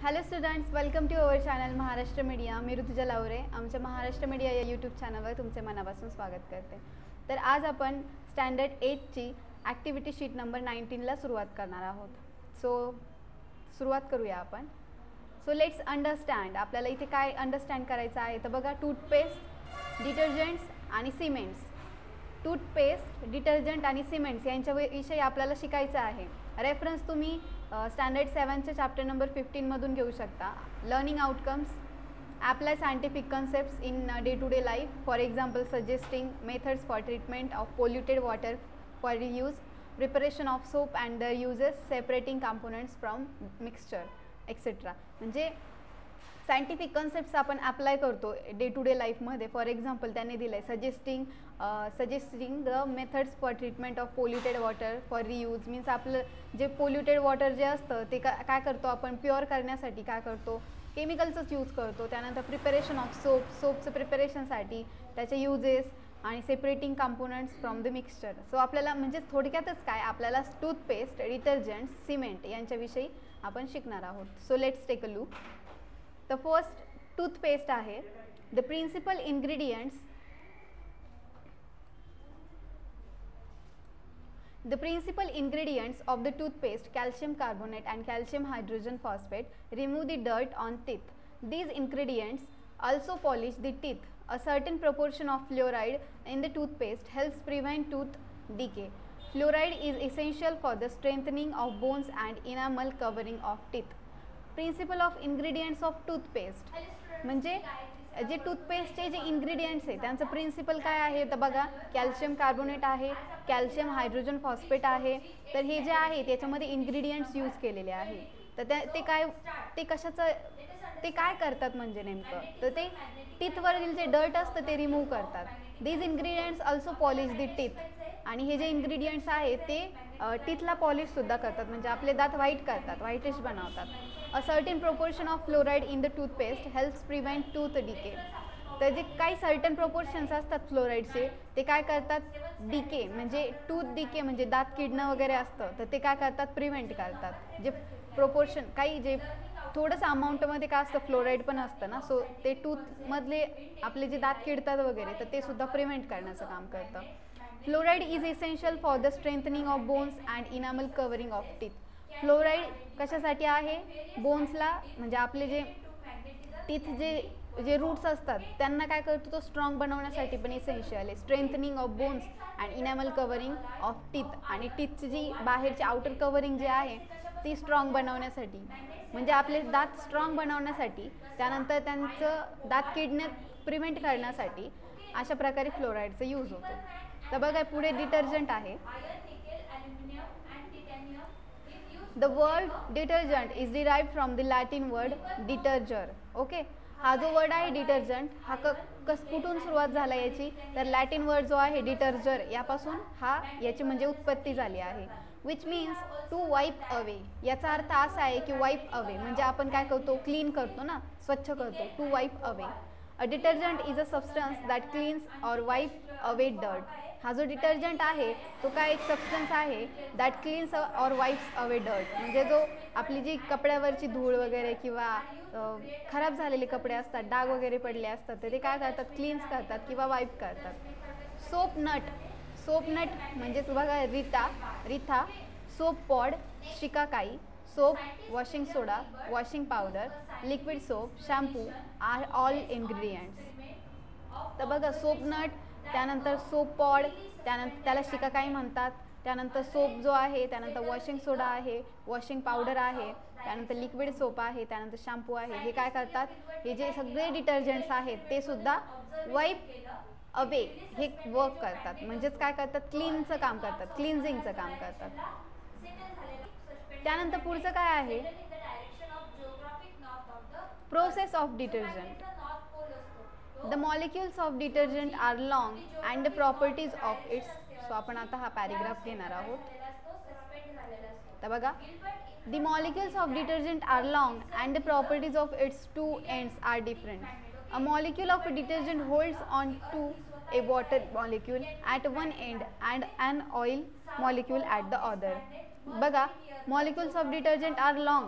Hello students, welcome to our channel Maharashtra Media. मी ऋतुजा लावरे. आमच्या Maharashtra media या यूट्यूब चॅनलवर तुमचे मनापासून स्वागत करते. तर आज आपण स्टँडर्ड 8ची ॲक्टिव्हिटी शीट नंबर 19ला सुरुवात करणार आहोत. सुरुवात करूया आपण. Let's understand. आपल्याला इथे काय अंडरस्टँड करायचं आहे तर बघा, टूथपेस्ट, डिटर्जंट्स आणि सिमेंट्स. टूथपेस्ट, डिटर्जंट आणि सिमेंट्स यांच्याविषयी आपल्याला शिकायचं आहे. रेफरन्स तुम्ही स्टँडर्ड 7चे चॅप्टर नंबर 15मधून घेऊ शकता. Learning outcomes, apply scientific concepts in day to day life. For example, suggesting methods for treatment of polluted water for reuse, preparation of soap and दर uses, separating components from mixture etcetera. म्हणजे scientific concepts आपण apply करतो day to day लाईफमध्ये. For example त्यांनी दिलं आहे suggesting the methods for treatment of polluted water for reuse. Means आपलं जे पोल्युटेड वॉटर जे असतं ते काय करतो आपण प्युअर करण्यासाठी काय करतो, केमिकलचंच यूज करतो. त्यानंतर प्रिपरेशन ऑफ सोपचं प्रिपरेशनसाठी त्याचे युजेस आणि separating components from the mixture. So आपल्याला म्हणजे थोडक्यातच काय, आपल्याला टूथपेस्ट, डिटर्जंट, सिमेंट यांच्याविषयी आपण शिकणार आहोत. So let's take a look. The first toothpaste आहे. The principal ingredients of the toothpaste, calcium carbonate and calcium hydrogen phosphate, remove the dirt on teeth. These ingredients also polish the teeth. A certain proportion of fluoride in the toothpaste helps prevent tooth decay. Fluoride is essential for the strengthening of bones and enamel covering of teeth. Principal of ingredients of toothpaste म्हणजे जे टूथपेस्टचे जे ingredients आहे त्यांचं principal काय आहे तर बघा, calcium carbonate आहे, कॅल्शियम हायड्रोजन फॉस्फेट आहे. तर हे जे आहे त्याच्यामध्ये इन्ग्रेडियंट्स यूज केलेले आहे. तर ते काय करतात म्हणजे नेमकं तर ते टीथवरील जे डर्ट असतं ते रिमूव्ह करतात. These ingredients also polish the teeth. आणि हे जे इन्ग्रेडियंट्स आहेत ते टीथला पॉलिशसुद्धा करतात, म्हणजे आपले दात व्हाईट करतात, व्हाईटिश बनवतात. A certain proportion of fluoride in the toothpaste helps prevent tooth decay. तर जे काही सर्टन प्रोपोर्शन्स असतात फ्लोराईडचे ते काय करतात, डिके म्हणजे टूथ डिके म्हणजे दात किडणं वगैरे असतं तर ते काय करतात, प्रिव्हेंट करतात. जे प्रोपोर्शन काही जे थोडंसं अमाऊंटमध्ये काय असतं, फ्लोराईड पण असतं ना, सो ते टूथमधले आपले जे दात किडतात वगैरे तर ते सुद्धा प्रिव्हेंट करण्याचं काम करतं. Fluoride is essential for the strengthening of bones and enamel covering of teeth. Fluoride कशासाठी आहे, बोन्सला म्हणजे आपले जे टीथ जे रूट्स असतात त्यांना काय करतो तो स्ट्रॉंग बनवण्यासाठी पण इसेन्शियल आहे. Strengthening of bones and enamel covering of teeth. आणि टीथची जी बाहेरची आउटर कवरिंग जे आहे ती स्ट्रॉंग बनवण्यासाठी, म्हणजे आपले दात स्ट्रॉंग बनवण्यासाठी, त्यानंतर त्यांचं दात किडणे प्रिव्हेंट करण्यासाठी अशा प्रकारे फ्लोराईडचा यूज होतो. तर बघा पुढे डिटर्जंट आहे. The word detergent is derived from the Latin word detergere. Okay, हा जो वर्ड आहे डिटर्जंट हा कुठून सुरुवात झाला याची तर लॅटिन वर्ड जो आहे डिटर्जर यापासून याची म्हणजे उत्पत्ती झाली आहे. Which means to wipe away. याचा अर्थ असा आहे की वाईप अवे म्हणजे आपण काय करतो, क्लीन करतो ना, स्वच्छ करतो. To wipe away. A detergent is a substance that cleans or wipe away dirt. हा जो डिटर्जंट आहे तो काय एक सबस्टन्स आहे that cleans or wipes away dirt. म्हणजे जो आपली जी कपड्यावरची धूळ वगैरे किंवा खराब झालेले कपडे असतात, डाग वगैरे पडले असतात तर ते काय करतात, क्लीन्स करतात किंवा वाईप करतात. सोप नट म्हणजेच बघा reetha, soap pod, shikakai, soap, washing soda, washing powder, liquid soap, shampoo are all ingredients. तर बघा सोप नट, त्यानंतर सोप पॉड, त्यानंतर त्याला शिकाकाई म्हणतात, त्यानंतर सोप जो आहे, त्यानंतर वॉशिंग सोडा आहे, वॉशिंग पावडर आहे, त्यानंतर लिक्विड सोप आहे, त्यानंतर शॅम्पू आहे. हे काय करतात, हे जे सगळे डिटर्जंट्स आहेत ते सुद्धा वाईप अवे हे वर्क करतात, म्हणजेच काय करतात, क्लीनचं काम करतात, क्लिन्झिंगचं काम करतात. त्यानंतर पुढचं काय आहे, process of detergent. The molecules of detergent are long and the properties of its. So आपण आता हा पॅरेग्राफ घेणार आहोत. तर बघा, the molecules of detergent are long and the properties of its two ends are different. A molecule of a detergent holds on to a water molecule at one end and an oil molecule at the other. बघा, molecules of detergent are long.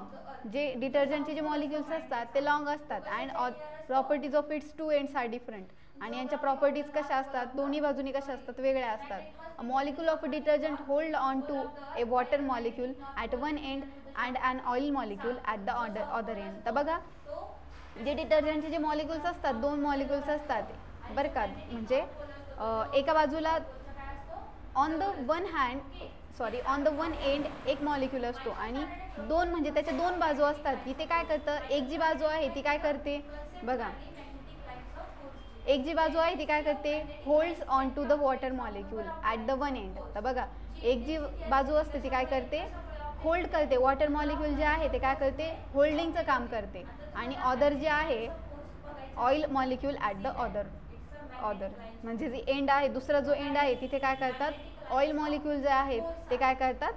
जे डिटर्जंटचे जे molecules असतात ते long असतात and properties of its two ends are different. आणि यांच्या properties कशा असतात, दोन्ही बाजूनी कशा असतात, वेगळ्या असतात. A molecule of detergent hold on to a water molecule at one end and an oil molecule at the other end. तर बघा जे डिटर्जंटचे जे मॉलिक्युल्स असतात, दोन मॉलिक्युल्स असतात बरं का, म्हणजे एका बाजूला ऑन द वन एंड एक मॉलिक्यूल असतो आणि दोन म्हणजे त्याच्या दोन बाजू असतात की ते काय करतं, एक जी बाजू आहे ती काय करते बघा, एक जी बाजू आहे ती काय करते, holds on to the water molecule at the one end. तर बघा एक जी बाजू असते ती काय करते, होल्ड करते, वॉटर मॉलिक्यूल जे आहे ते काय करते, होल्डिंगचं काम करते. आणि अदर जे आहे oil molecule at the other म्हणजे जी एंड आहे, दुसरा जो एंड आहे तिथे काय करतात, ऑइल मॉलिक्यूल जे आहेत ते काय करतात,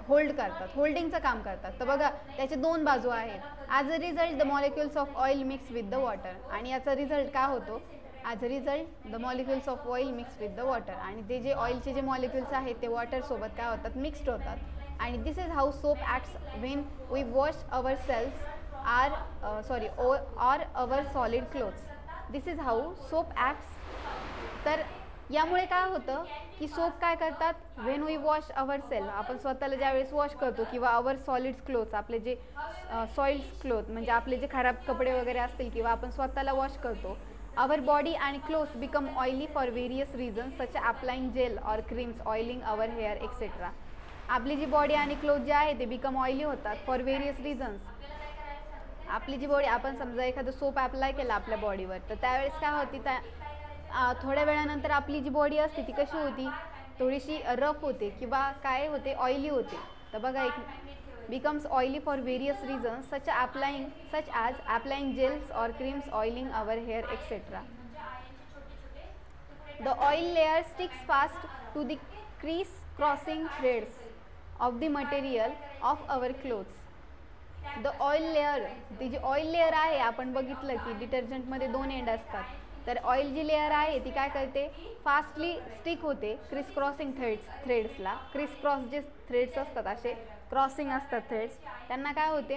होल्ड करतात, होल्डिंगचं काम करतात. तर बघा त्याचे दोन बाजू आहेत. As a result the molecules of oil mix with the water. आणि याचा रिझल्ट काय होतो, as a result the molecules of oil mix with the water. आणि ते जे ऑइलचे जे मॉलिक्युल्स आहेत ते वॉटरसोबत काय होतात, मिक्स्ड होतात. आणि this is how soap acts when we wash our cells or our solid clothes. This is how soap acts. तर यामुळे काय होतं की सोप काय करतात, when we wash our self, आपण स्वतःला ज्यावेळेस वॉश करतो, किंवा अवर सॉलिड्स क्लोथ्स, आपले जे सॉइल्ड्स क्लोथ म्हणजे आपले जे खराब कपडे वगैरे असतील किंवा आपण स्वतःला वॉश करतो, our body and clothes become oily for various reasons such as applying gel or creams, oiling our hair etc. आपली जी बॉडी आणि क्लोथ जे आहे ते बिकम ऑइली होतात फॉर व्हेरियस रिझन्स. आपली जी बॉडी, आपण समजा एखादं सोप अप्लाय केलं आपल्या बॉडीवर, तर त्यावेळेस काय होती, थोड्या वेळानंतर आपली जी बॉडी असते ती कशी होती, थोडीशी रफ होते किंवा काय होते, ऑइली होते. तर बघा एक becomes oily for various reasons such as applying gels or creams, oiling our hair etc. The oil layer sticks fast to the crease-crossing threads of the material of our clothes. The oil layer, ती जी oil layer आहे, आपण बघितलं की डिटर्जंटमध्ये दोन end असतात, तर oil जी layer आहे ती काय करते, फास्टली स्टिक होते क्रिस क्रॉसिंग थ्रेड्सला. क्रिस क्रॉस जे थ्रेड्स असतात, असे क्रॉसिंग असतात थ्रेड्स, त्यांना काय होते,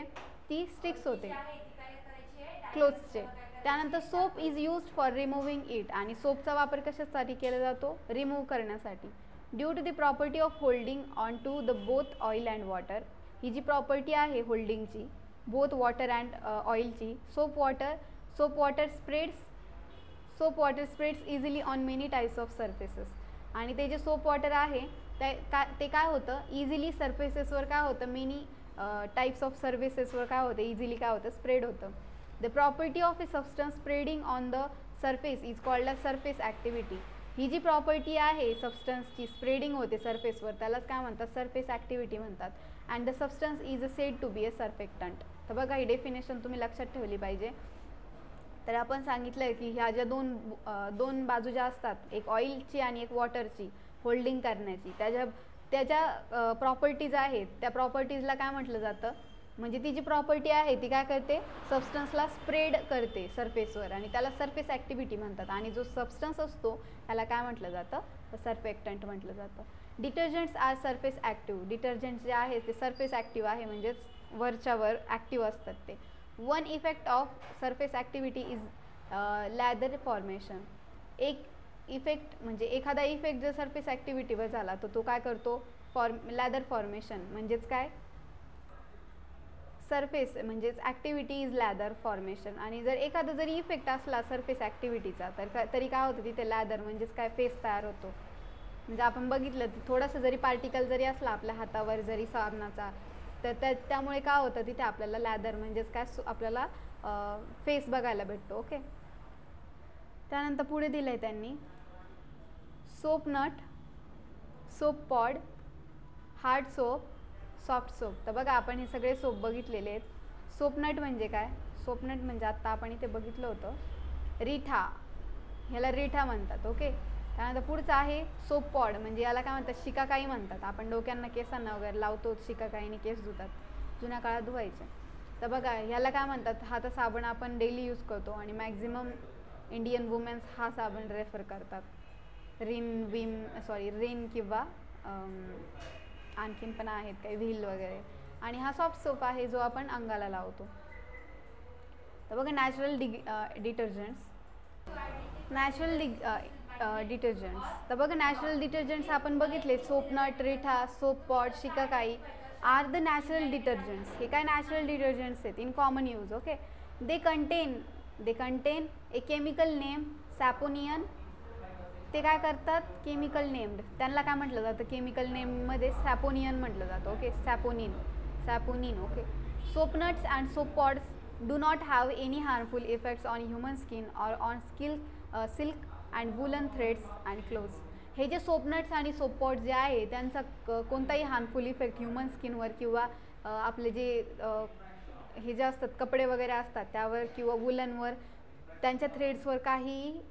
ती स्टिक्स होते क्लोथ्सचे. त्यानंतर soap is used for removing it. आणि सोपचा वापर कशासाठी केला जातो, रिमूव्ह करण्यासाठी. Due to the property of holding on to the both oil and water. ही जी प्रॉपर्टी आहे होल्डिंगची बोथ वॉटर अँड ऑइलची, soap water spreads easily on many types of surfaces. आणि ते जे सोप वॉटर आहे ते काय होतं, इझिली सर्फेसेसवर काय होतं, मेनी टाईप्स ऑफ सर्फेसेसवर काय होतं, इझिली काय होतं, स्प्रेड होतं. The property of a substance spreading on the surface is called a surface activity. ही जी प्रॉपर्टी आहे सबस्टन्सची, स्प्रेडिंग होते सरफेसवर, त्यालाच काय म्हणतात, सरफेस ॲक्टिव्हिटी म्हणतात. And the substance is said to be a surfactant. तर बघा ही डेफिनेशन तुम्ही लक्षात ठेवली पाहिजे. तर आपण सांगितलं आहे की ह्या ज्या दोन बाजू ज्या असतात, एक ऑइलची आणि एक वॉटरची होल्डिंग करण्याची, त्याच्या प्रॉपर्टीज आहेत, त्या प्रॉपर्टीजला काय म्हटलं जातं, म्हणजे ती जी प्रॉपर्टी आहे ती काय करते, सबस्टन्सला स्प्रेड करते सरफेसवर, आणि त्याला सरफेस ॲक्टिव्हिटी म्हणतात. आणि जो सबस्टन्स असतो त्याला काय म्हटलं जातं, सर्फेक्टंट म्हटलं जातं. Detergents are surface active. Detergents जे आहे ते सरफेस ॲक्टिव्ह आहे, म्हणजेच वरच्यावर ॲक्टिव्ह असतात ते. One effect of surface activity is leather formation. एक इफेक्ट म्हणजे एखादा इफेक्ट जर सरफेस ॲक्टिव्हिटीवर झाला तर तो काय करतो, लॅदर फॉर्मेशन. म्हणजेच काय, सरफेस म्हणजेच ॲक्टिव्हिटी इज लॅदर फॉर्मेशन. आणि जर एखादा जरी इफेक्ट असला सरफेस ॲक्टिव्हिटीचा तरी काय होतं, तिथे लॅदर म्हणजेच काय, फेस तयार होतो. म्हणजे आपण बघितलं थोडंसं जरी पार्टिकल जरी असला आपल्या हातावर जरी साबणाचा, तर त्यामुळे काय होतं, तिथे आपल्याला लॅदर म्हणजेच काय, आपल्याला फेस बघायला भेटतो. ओके. त्यानंतर पुढे दिलं आहे त्यांनी soap nut, soap pod, hard soap, soft soap. तर बघा आपण हे सगळे सोप बघितलेले आहेत. सोप नट म्हणजे काय, सोप नट म्हणजे आत्ता आपण इथे बघितलं होतं रिठा, ह्याला रिठा म्हणतात. ओके. त्यानंतर पुढचं आहे सोप पॉड, म्हणजे याला काय म्हणतात, शिकाकाई म्हणतात. आपण डोक्यांना केसांना वगैरे लावतो, शिकाकाईने केस धुतात, जुन्या काळात धुवायचे. तर बघा ह्याला काय म्हणतात, हा तर साबण आपण डेली यूज करतो आणि मॅक्झिमम इंडियन वुमेन्स हा साबण रेफर करतात. रिन किंवा आणखीन पण आहेत काही व्हील वगैरे. आणि हा सॉफ्ट सोप आहे जो आपण अंगाला लावतो. तर बघा नॅचरल डिटर्जंट्स. तर बघा नॅचरल डिटर्जंट्स आपण बघितले, soapnut, reetha, soap pod, shikakai are the natural detergents. हे काय नॅचरल डिटर्जंट्स आहेत in common use. Okay, they contain a chemical name saponin. ते काय करतात, केमिकल नेम्ड, त्यांना काय म्हटलं जातं, केमिकल नेममध्ये सॅपोनियन म्हटलं जातं. Okay, saponin. Okay, soapnuts and soap pods do not have any harmful effects on human skin or on silk and woollen threads and clothes. हे जे सोपनट्स आणि सोप पॉट जे आहे त्यांचा कोणताही हार्मफुल इफेक्ट ह्युमन स्किनवर किंवा आपले जे हे जे असतात कपडे वगैरे असतात त्यावर किंवा वुलनवर, त्यांच्या थ्रेड्सवर काही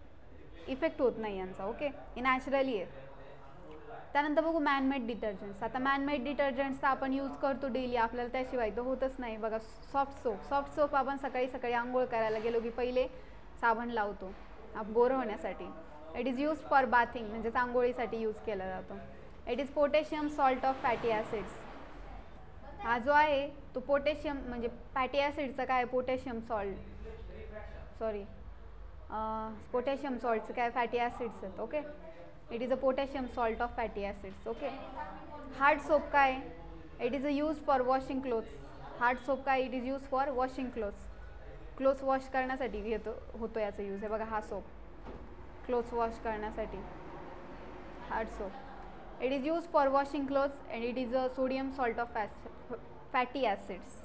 इफेक्ट होत नाही यांचा. ओके, हे नॅचरली आहे. त्यानंतर बघू मॅनमेड डिटर्जंट्स. आता मॅनमेड डिटर्जंट्सचा आपण यूज करतो डेली, आपल्याला त्याशिवाय तर होतच नाही. बघा सॉफ्ट सोप आपण सकाळी आंघोळ करायला गेलो की पहिले साबण लावतो गोरं होण्यासाठी. It is use for bathing, म्हणजेच आंघोळीसाठी यूज केला जातो. It is potassium salt of fatty acids. हा जो आहे तो पोटॅशियम म्हणजे फॅटी ॲसिडचा काय, पोटॅशियम सॉल्टचं काय, फॅटी ॲसिड्स आहेत. Okay, it is a potassium salt of fatty acids. Okay, hard soap काय, it is a use for washing clothes. Hard soap काय, it is use for washing clothes wash करण्यासाठी होतो याचा use. आहे बघा हा soap clothes wash करण्यासाठी, hard soap. It is use for washing clothes and it is a sodium salt of fatty acids.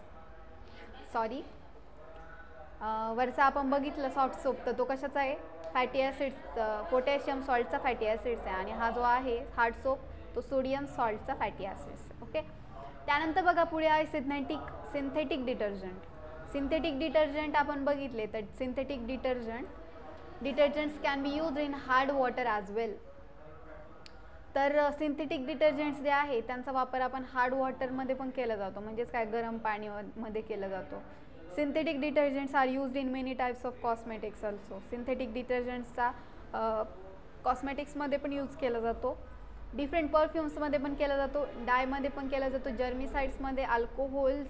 वरचा आपण बघितलं सॉफ्ट सोप, तर तो कशाचा आहे, फॅटी ॲसिड्स, पोटॅशियम सॉल्टचा फॅटी ॲसिड्स आहे. आणि हा जो आहे हार्ड सोप तो सोडियम सॉल्टचा फॅटी ॲसिड्स. ओके, त्यानंतर बघा पुढे आहे सिंथेटिक डिटर्जंट आपण बघितले. तर synthetic detergents can be use in hard water as well. तर सिंथेटिक डिटर्जंट्स जे आहे त्यांचा वापर आपण हार्ड वॉटरमध्ये पण केला जातो, म्हणजेच काय, गरम पाणीमध्ये केला जातो. Synthetic detergents are used in many types of cosmetics also. Synthetic डिटर्जंट्सचा कॉस्मेटिक्समध्ये पण यूज केला जातो, डिफरंट परफ्युम्समध्ये पण केला जातो, डायमध्ये पण केला जातो, जर्मिसाइड्समध्ये, alcohols,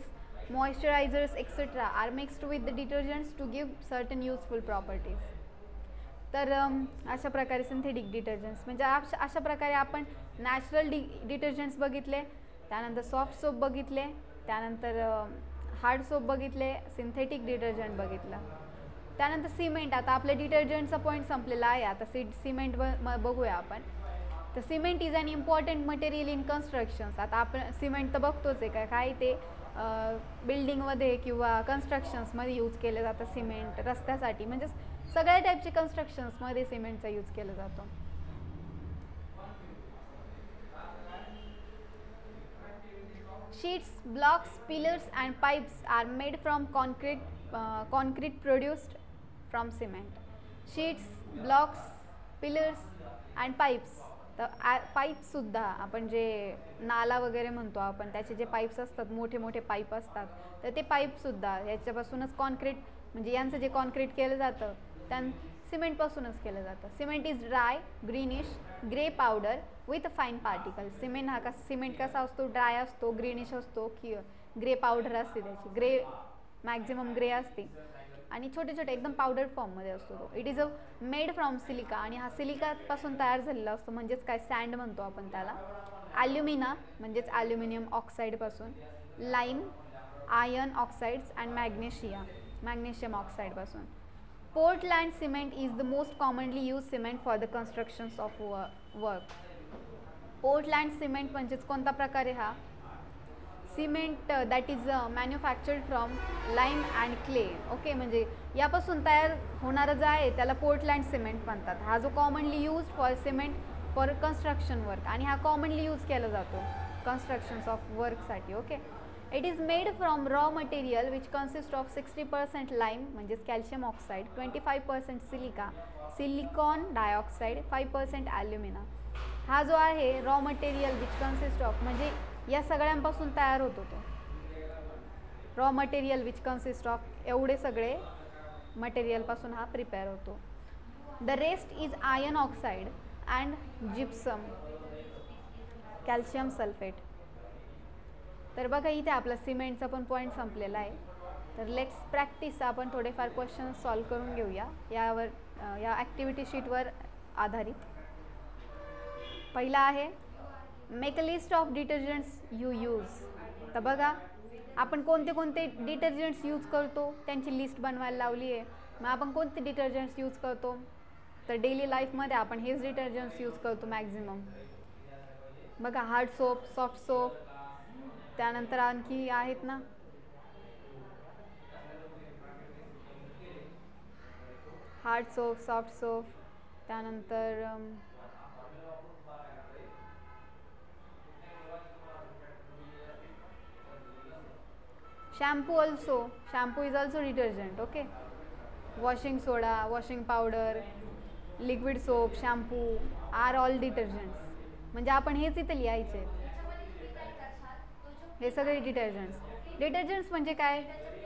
moisturisers etcetera are mixed with the detergents to give certain useful properties. तर अशा प्रकारे सिंथेटिक डिटर्जंट्स म्हणजे अशा प्रकारे आपण नॅचरल डिटर्जंट्स बघितले, त्यानंतर सॉफ्ट सोप बघितले, त्यानंतर हार्ड सोप बघितले, सिंथेटिक डिटर्जंट बघितलं. त्यानंतर सिमेंट. आता आपल्या डिटर्जंटचा पॉईंट संपलेला आहे. आता सिमेंट बघूया आपण. तर cement is an important material in constructions. आता आपण सिमेंट तर बघतोच आहे काय ते बिल्डिंगमध्ये किंवा कन्स्ट्रक्शन्समध्ये यूज केलं जातं सिमेंट, रस्त्यासाठी, म्हणजे सगळ्या टाईपचे कन्स्ट्रक्शन्समध्ये सिमेंटचा यूज केला जातो. Sheets, blocks, pillars and pipes are made from concrete produced from cement. Sheets, blocks, pillars and pipes. तर पाईपसुद्धा आपण जे नाला वगैरे म्हणतो आपण, त्याचे जे पाईप्स असतात, मोठे मोठे पाईप असतात, तर ते पाईपसुद्धा याच्यापासूनच कॉन्क्रीट, म्हणजे यांचं जे कॉन्क्रीट केलं जातं सिमेंटपासूनच केलं जातं. Cement is dry, greenish, grey powder with fine particle. Cement कसा असतो, ड्राय असतो, ग्रीनिश असतो, की ग्रे पावडर असते त्याची, ग्रे मॅक्झिमम ग्रे असते आणि छोटे छोटे एकदम पावडर फॉर्ममध्ये असतो तो. It is a made from silica, आणि हा सिलिकापासून तयार झालेला असतो, म्हणजेच काय, सँड म्हणतो आपण त्याला. ॲल्युमिना म्हणजेच ॲल्युमिनियम ऑक्साईडपासून, lime, iron oxides and magnesium ऑक्साईडपासून. Portland cement is the most commonly use cement for the constructions of work. Portland cement म्हणजेच कोणता प्रकार आहे हा, cement that is manufactured from lime and clay. Okay, म्हणजे यापासून तयार होणारं जे आहे त्याला पोर्टलँड सिमेंट म्हणतात. हा जो commonly use for cement for construction work, आणि हा कॉमनली यूज केला जातो कन्स्ट्रक्शन्स ऑफ वर्कसाठी. Okay, it is made from raw material which consist of 60% lime म्हणजेच calcium oxide, 25% silica, silicon dioxide, 5% alumina. हा जो आहे raw material which consist of, म्हणजे या सगळ्यांपासून तयार होतो तो raw material which consist of, एवढे सगळे मटेरियलपासून हा प्रिपेअर होतो. The rest is iron oxide and gypsum, calcium sulphate. तर बघा इथे आपला सिमेंटचा पण पॉईंट संपलेला आहे. तर लेट्स प्रॅक्टिस. आपण थोडेफार क्वेश्चन सॉल्व करून घेऊया यावर, या ॲक्टिव्हिटी शीटवर आधारित. पहिला आहे make a list of detergents you use. तर बघा आपण कोणते कोणते डिटर्जंट्स यूज करतो त्यांची लिस्ट बनवायला लावली आहे. मग आपण कोणते डिटर्जंट्स यूज करतो, तर डेली लाईफमध्ये आपण हेच डिटर्जंट्स यूज करतो मॅक्झिमम. बघा हार्ड सोप, सॉफ्ट सोप, त्यानंतर आणखी आहेत ना हार्ड सोप, सॉफ्ट सोप, त्यानंतर shampoo also. Shampoo is also detergent. Okay, washing soda, washing powder, liquid soap, shampoo are all detergents. म्हणजे आपण हेच इथे लिहायचे, हे सगळे डिटर्जंट्स. डिटर्जंट्स म्हणजे काय,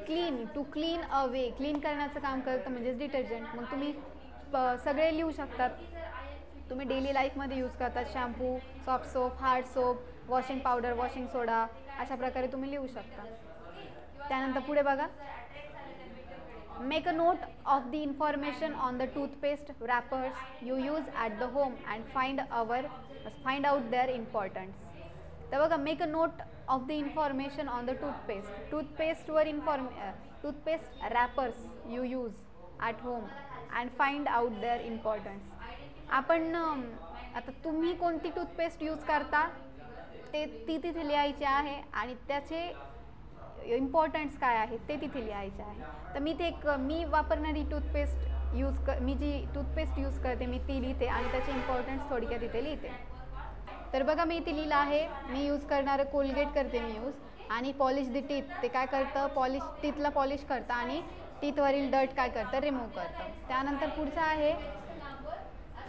clean, to clean away, clean करण्याचं काम करतं म्हणजेच डिटर्जंट. मग तुम्ही सगळे लिहू शकतात. तुम्ही डेली लाईफमध्ये यूज करतात shampoo, soft soap, hard soap, washing powder, washing soda, अशा प्रकारे तुम्ही लिहू शकता. त्यानंतर पुढे बघा, make a note of the information on the toothpaste wrappers you use at the home and find out their importance. तर बघा make a note of the information on the टूथपेस्टवर toothpaste wrappers you use at home and find out their importance. आपण आता तुम्ही कोणती toothpaste use करता ते तिथे लिहायचे आहे आणि त्याचे इम्पॉर्टन्स काय आहेत ते तिथे लिहायचे आहे. तर मी वापरणारी टूथपेस्ट मी जी टूथपेस्ट यूज करते मी ती लिहिते आणि त्याचे इम्पॉर्टन्स थोडक्यात तिथे लिहिते. तर बघा मी इथे लिहिलं आहे, मी यूज करणारं कोलगेट करते मी यूज, आणि पॉलिश द टीथ. ते काय करतं, टीथला पॉलिश करतं आणि टीथवरील डर्ट काय करतं, रिमूव्ह करतं. त्यानंतर पुढचं आहे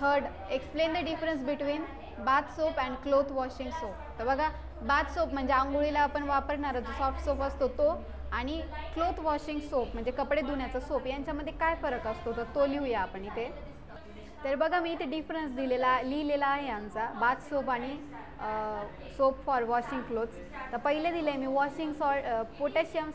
third, explain the difference between bath soap and cloth washing soap. तर बघा बाथ सोप म्हणजे आंघोळीला आपण वापरणारा जो सॉफ्ट सोप असतो तो, आणि क्लोथ वॉशिंग सोप म्हणजे कपडे धुण्याचा सोप, यांच्यामध्ये काय फरक असतो तर तो लिहूया आपण इथे. तर बघा मी इथे डिफरन्स लिहिलेला आहे यांचा, बाथ सोप आणि सोप फॉर वॉशिंग क्लोथ्स. तर पहिले दिले मी washing potassium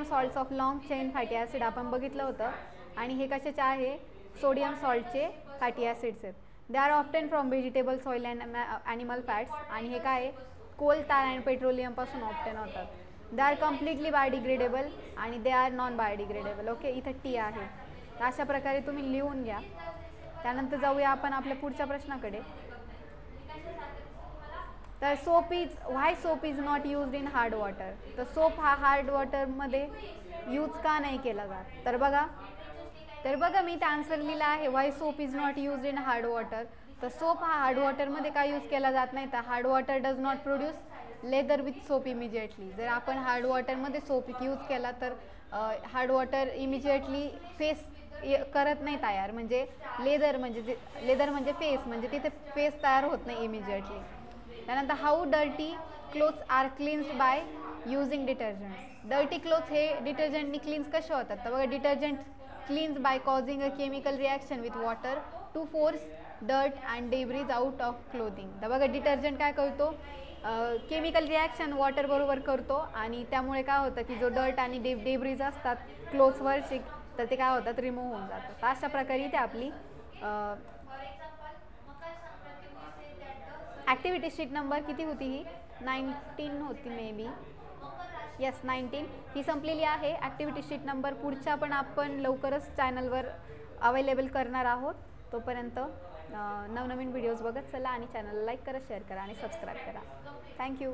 salts of long chain fatty acid आपण बघितलं होतं, आणि हे कशाचे आहे, सोडियम सॉल्टचे फॅटी ॲसिड्स आहेत. They are obtained from vegetable, soil and animal fats, आणि हे काय कोल, तार आणि पेट्रोलियमपासून ऑप्टेन होतात. दे आर कम्प्लिटली बायोडिग्रेडेबल आणि they are non biodegradable. Okay, इथं टी आहे. तर अशा प्रकारे तुम्ही लिहून घ्या. त्यानंतर जाऊया आपण आपल्या पुढच्या प्रश्नाकडे. तर why soap is not used in hard water. तर सोप हा हार्ड वॉटरमध्ये यूज का नाही केला जात. तर बघा मी इथे आन्सर लिहिला आहे, why soap is not used in hard water. तर सोप हा हार्ड वॉटरमध्ये का यूज केला जात नाही, तर hard water does not produce lather with soap immediately. जर आपण हार्ड वॉटरमध्ये सोप यूज केला तर हार्ड वॉटर इमिजिएटली फेस करत नाही तयार, म्हणजे लेदर म्हणजे फेस, म्हणजे तिथे फेस तयार होत नाही इमिजिएटली. त्यानंतर how dirty clothes are cleansed by using detergents. Dirty clothes हे डिटर्जंटनी क्लीन्स कसे होतात, तर बघा detergent cleans by causing a chemical reaction with water to force dirt and debris out of clothing. तर बघा डिटर्जंट काय करतो, केमिकल रिॲक्शन वॉटर बरोबर करतो, आणि त्यामुळे काय होतं की जो डर्ट आणि डेब्रीज असतात क्लोथ्सवरची तर ते काय होतात, रिमूव्ह होऊन जातात. तर अशा प्रकारे इथे आपली ॲक्टिव्हिटी शीट नंबर किती होती, ही 19 होती मे बी, येस 19 ही संपलेली आहे ॲक्टिव्हिटी शीट नंबर. पुढच्या पण आपण लवकरच चॅनलवर अवेलेबल करणार आहोत. तोपर्यंत नवनवीन व्हिडिओज बघत चला आणि चॅनलला लाईक करा, शेअर करा आणि सबस्क्राईब करा. थँक्यू.